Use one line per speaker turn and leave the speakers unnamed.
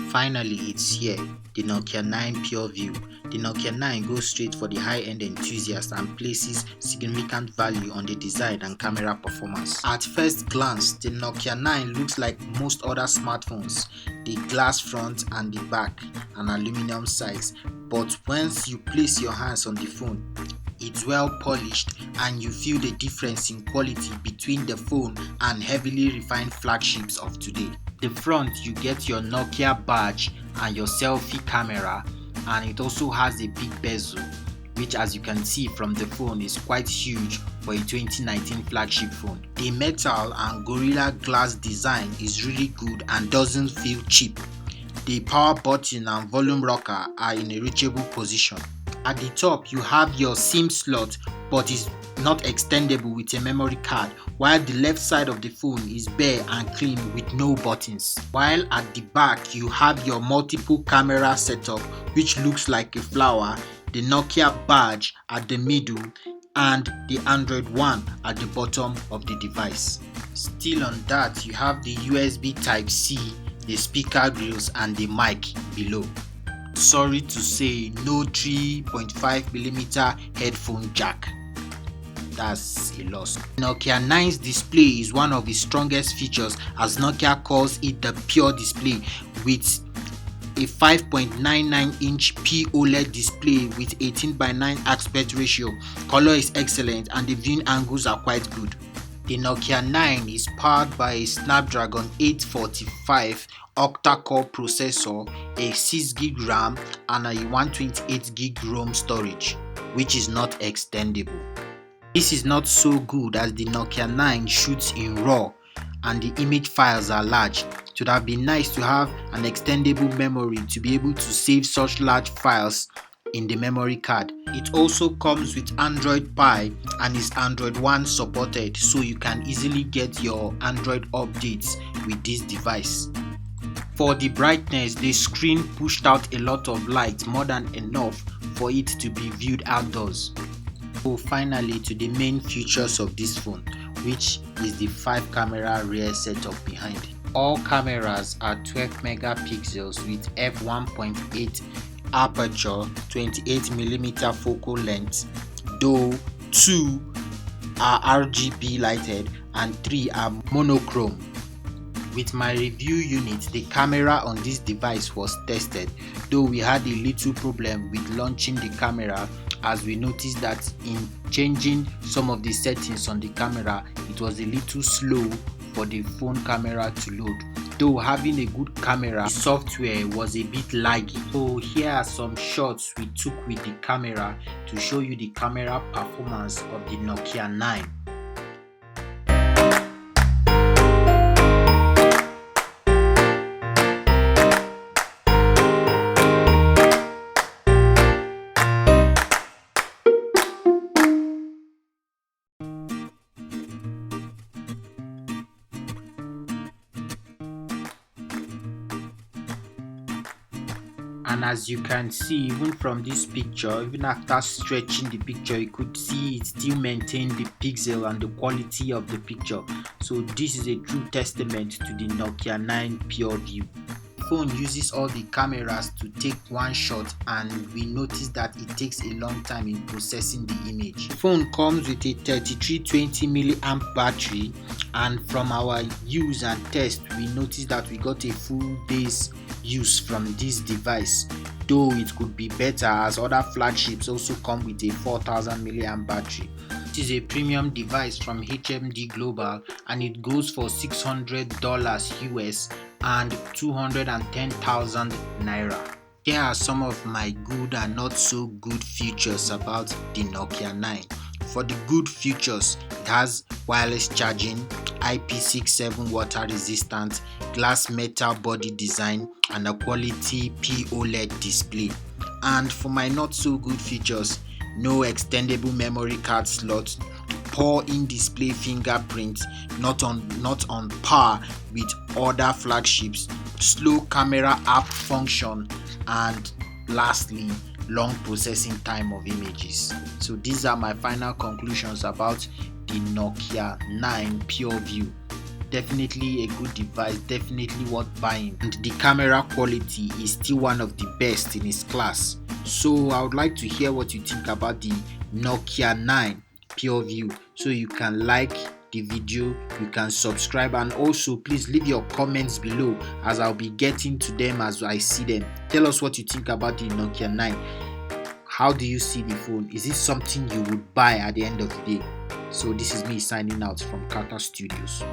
Finally, it's here, the Nokia 9 PureView. The Nokia 9 goes straight for the high-end enthusiast and places significant value on the design and camera performance. At first glance, the Nokia 9 looks like most other smartphones, the glass front and the back, an aluminum size. But once you place your hands on the phone, it's well polished and you feel the difference in quality between the phone and heavily refined flagships of today. The front, you get your Nokia badge and your selfie camera, and it also has a big bezel, which as you can see from the phone is quite huge for a 2019 flagship phone. The metal and Gorilla Glass design is really good and doesn't feel cheap. The power button and volume rocker are in a reachable position. At the top, you have your SIM slot, but it's not extendable with a memory card, while the left side of the phone is bare and clean with no buttons. While at the back, you have your multiple camera setup, which looks like a flower, the Nokia badge at the middle, and the Android One at the bottom of the device. Still on that, you have the USB Type-C, the speaker grills, and the mic below. Sorry to say, no 3.5mm headphone jack. That's a loss. Nokia 9's display is one of its strongest features, as Nokia calls it the pure display, with a 5.99-inch POLED display with 18:9 aspect ratio. Color is excellent and the viewing angles are quite good. The Nokia 9 is powered by a Snapdragon 845 octa-core processor, a 6GB RAM, and a 128GB ROM storage, which is not extendable. This is not so good as the Nokia 9 shoots in RAW and the image files are large. It would have been nice to have an extendable memory to be able to save such large files in the memory card. It also comes with Android Pie and is Android One supported, so you can easily get your Android updates with this device. For the brightness, the screen pushed out a lot of light, more than enough for it to be viewed outdoors. So finally, to the main features of this phone, which is the 5-camera rear setup behind. All cameras are 12 megapixels with f1.8 aperture, 28mm focal length, though 2 are RGB lighted and 3 are monochrome. With my review unit, the camera on this device was tested, though we had a little problem with launching the camera, as we noticed that in changing some of the settings on the camera, it was a little slow for the phone camera to load. Though having a good camera, the software was a bit laggy. So here are some shots we took with the camera to show you the camera performance of the Nokia 9. And as you can see, even from this picture, even after stretching the picture, you could see it still maintained the pixel and the quality of the picture. So this is a true testament to the Nokia 9 PureView. The phone uses all the cameras to take one shot, and we noticed that it takes a long time in processing the image. The phone comes with a 3320 mAh battery, and from our use and test, we noticed that we got a full day's use from this device, though it could be better as other flagships also come with a 4000 mAh battery. It is a premium device from HMD Global and it goes for $600 US and 210,000 naira. Here are some of my good and not so good features about the Nokia 9. For the good features, it has wireless charging, IP67 water resistant, glass metal body design, and a quality POLED display. And for my not so good features, no extendable memory card slot, poor in-display fingerprint, not on par with other flagships, slow camera app function, and lastly, long processing time of images. So these are my final conclusions about the Nokia 9 PureView. Definitely a good device, definitely worth buying, and the camera quality is still one of the best in its class. So I would like to hear what you think about the Nokia 9 PureView. So you can like the video, you can subscribe, and also please leave your comments below as I'll be getting to them as I see them. Tell us what you think about the Nokia 9. How do you see the phone? Is it something you would buy at the end of the day? So this is me signing out from Kaka Studios.